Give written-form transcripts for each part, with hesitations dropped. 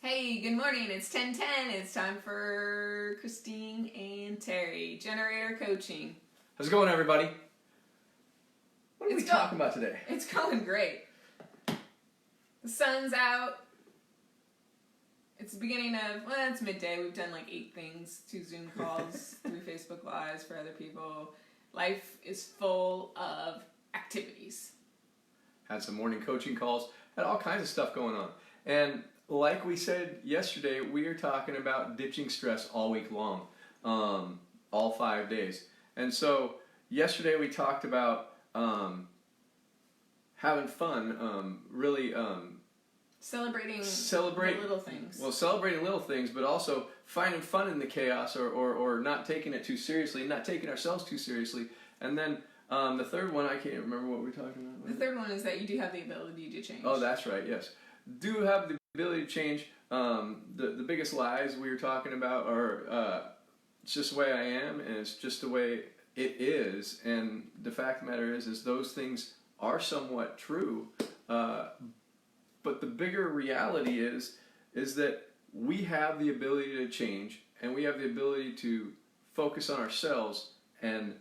Hey, good morning. It's 10:10. It's time for Christine and Terry, Generator Coaching. How's it going, everybody? What are we talking about today? It's going great. The sun's out. It's the beginning of, it's midday. We've done like 8 things, 2 Zoom calls, 3 Facebook Lives for other people. Life is full of activities. Had some morning coaching calls, had all kinds of stuff going on. And like we said yesterday, we are talking about ditching stress all week long, all 5 days. And so yesterday we talked about having fun, really celebrating the little things. Well, celebrating little things, but also finding fun in the chaos, or not taking it too seriously, not taking ourselves too seriously. And then the third one, I can't remember what we were talking about. The third one is that you do have the ability to change. Oh, that's right, yes. Do have the ability to change. The biggest lies we were talking about are it's just the way I am, and it's just the way it is. And the fact of the matter is those things are somewhat true. But the bigger reality is that we have the ability to change, and we have the ability to focus on ourselves. And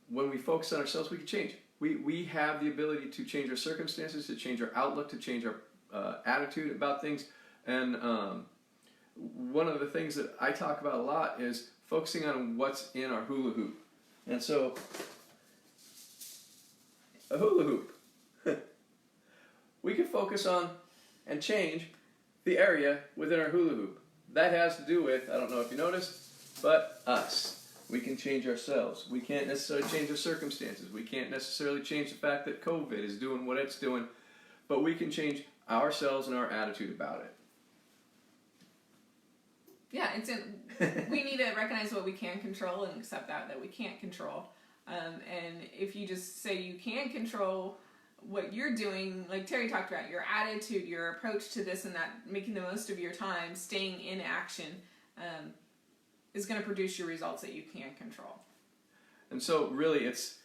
when we focus on ourselves, we can change. We have the ability to change our circumstances, to change our outlook, to change our attitude about things. And one of the things that I talk about a lot is focusing on what's in our hula hoop. And so, a hula hoop. We can focus on and change the area within our hula hoop. That has to do with, I don't know if you noticed, but us. We can change ourselves. We can't necessarily change our circumstances. We can't necessarily change the fact that COVID is doing what it's doing, but we can change ourselves and our attitude about it. Yeah, we need to recognize what we can control and accept that we can't control. And if you just say you can control what you're doing, like Terry talked about, your attitude, your approach to this and that, making the most of your time, staying in action, is going to produce your results that you can control. And so really it's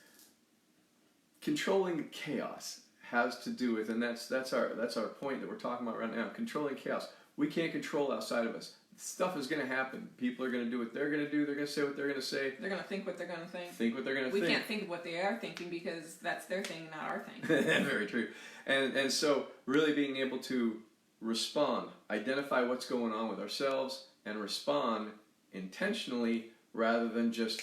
controlling chaos has to do with, and that's our point that we're talking about right now, controlling chaos. We can't control outside of us. Stuff is going to happen. People are going to do what they're going to do. They're going to say what they're going to say. They're going to think what they're going to think. Think what they're going to think. We can't think of what they are thinking because that's their thing, not our thing. Very true. And so really being able to respond, identify what's going on with ourselves, and respond intentionally rather than just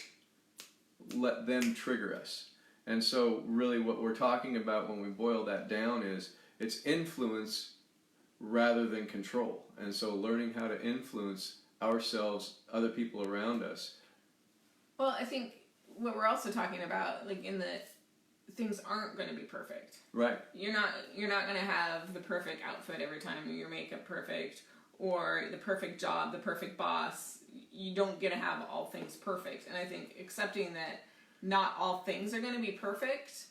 let them trigger us. And so really what we're talking about when we boil that down is it's influence rather than control. And so learning how to influence ourselves, other people around us. Well, I think what we're also talking about, like in the things aren't going to be perfect. Right. You're not going to have the perfect outfit every time, your makeup perfect, or the perfect job, the perfect boss. You don't get to have all things perfect. And I think accepting that not all things are going to be perfect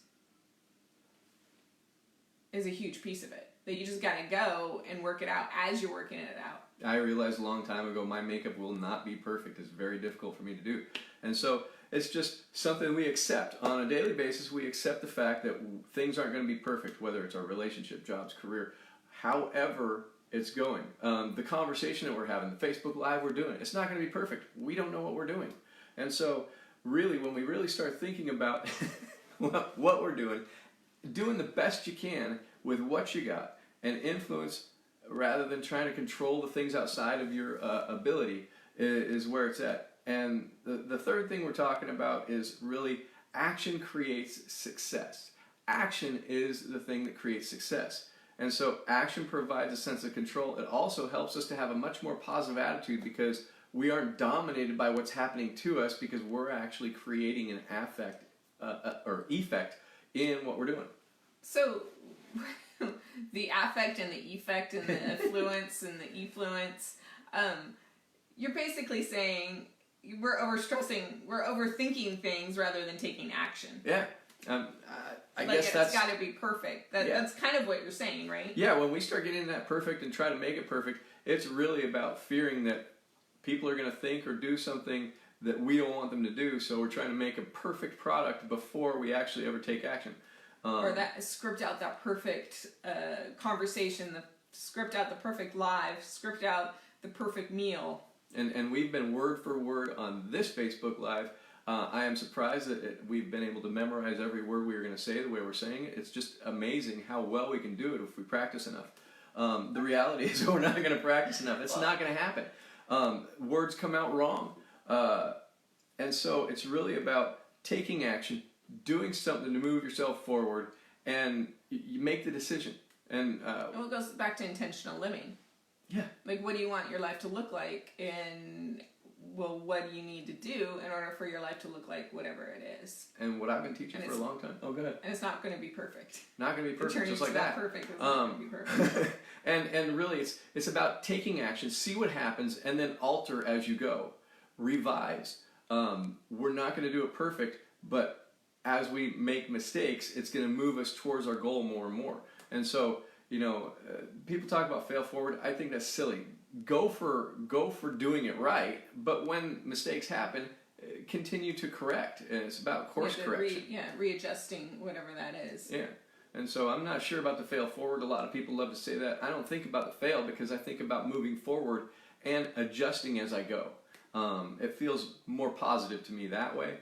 is a huge piece of it. That you just got to go and work it out as you're working it out. I realized a long time ago my makeup will not be perfect. It's very difficult for me to do. And so it's just something we accept on a daily basis. We accept the fact that things aren't going to be perfect, whether it's our relationship, jobs, career, however it's going. The conversation that we're having, the Facebook Live we're doing, it's not going to be perfect. We don't know what we're doing. And so really when we really start thinking about what we're doing the best you can with what you got, and influence rather than trying to control the things outside of your ability is where it's at. And the third thing we're talking about is really action creates success. Action is the thing that creates success. And so action provides a sense of control. It also helps us to have a much more positive attitude because we aren't dominated by what's happening to us because we're actually creating an effect in what we're doing. So the affect and the effect and the affluence and the effluence, you're basically saying we're overstressing, we're overthinking things rather than taking action. Yeah. I guess that's got to be perfect. That's kind of what you're saying, right? Yeah, when we start getting that perfect and try to make it perfect, it's really about fearing that people are going to think or do something that we don't want them to do, so we're trying to make a perfect product before we actually ever take action. Or that script out that perfect conversation, the script out the perfect live, script out the perfect meal. And we've been word for word on this Facebook Live. I am surprised that we've been able to memorize every word we were going to say the way we're saying it. It's just amazing how well we can do it if we practice enough. The reality is we're not going to practice enough. It's not going to happen. Words come out wrong. And so it's really about taking action, doing something to move yourself forward, and you make the decision. And well, it goes back to intentional living. Yeah. Like, what do you want your life to look like? And, well, what do you need to do in order for your life to look like whatever it is? And what I've been teaching for a long time. Oh, go ahead. And it's not going to be perfect. Not going to be perfect, just like that. Perfect. It's not going to be perfect. and really, it's about taking action, see what happens, and then alter as you go. Revise. We're not going to do it perfect, but as we make mistakes, it's going to move us towards our goal more and more. And so, people talk about fail forward. I think that's silly. Go for doing it right, but when mistakes happen, continue to correct. And it's about course correction. Readjusting whatever that is. Yeah. And so I'm not sure about the fail forward. A lot of people love to say that. I don't think about the fail because I think about moving forward and adjusting as I go. It feels more positive to me that way.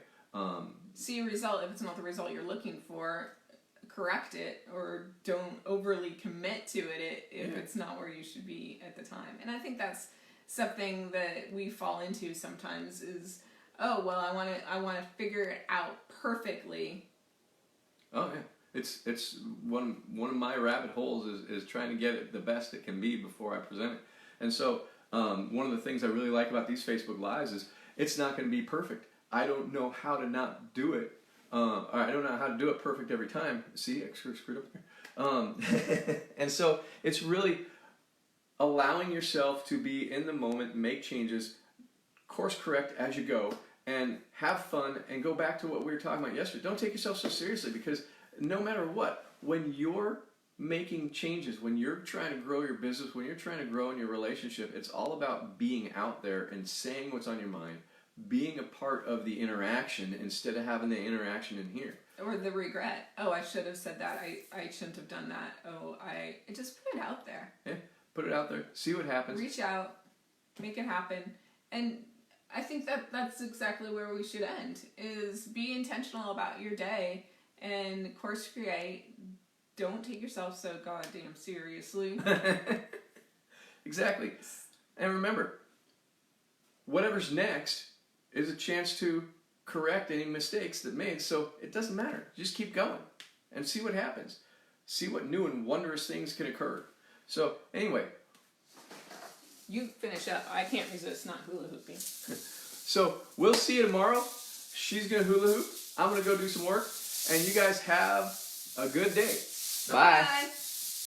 See a result. If it's not the result you're looking for, correct it, or don't overly commit to it if it's not where you should be at the time. And I think that's something that we fall into sometimes is, oh, well, I want to figure it out perfectly. Oh yeah, it's one of my rabbit holes is trying to get it the best it can be before I present it. And so one of the things I really like about these Facebook Lives is it's not going to be perfect. I don't know how to not do it. I don't know how to do it perfect every time. See, I screwed up there. And so it's really allowing yourself to be in the moment, make changes, course correct as you go, and have fun, and go back to what we were talking about yesterday. Don't take yourself so seriously, because no matter what, when you're making changes, when you're trying to grow your business, when you're trying to grow in your relationship, it's all about being out there and saying what's on your mind, being a part of the interaction instead of having the interaction in here. Or the regret. Oh, I should have said that. I shouldn't have done that. Oh, I just put it out there. Yeah, put it out there. See what happens. Reach out. Make it happen. And I think that's exactly where we should end, is be intentional about your day and course create. Don't take yourself so goddamn seriously. Exactly. And remember, whatever's next is a chance to correct any mistakes that made, so it doesn't matter. Just keep going and see what happens. See what new and wondrous things can occur. So anyway. You finish up. I can't resist not hula hooping. So we'll see you tomorrow. She's going to hula hoop. I'm going to go do some work. And you guys have a good day. Bye. Bye.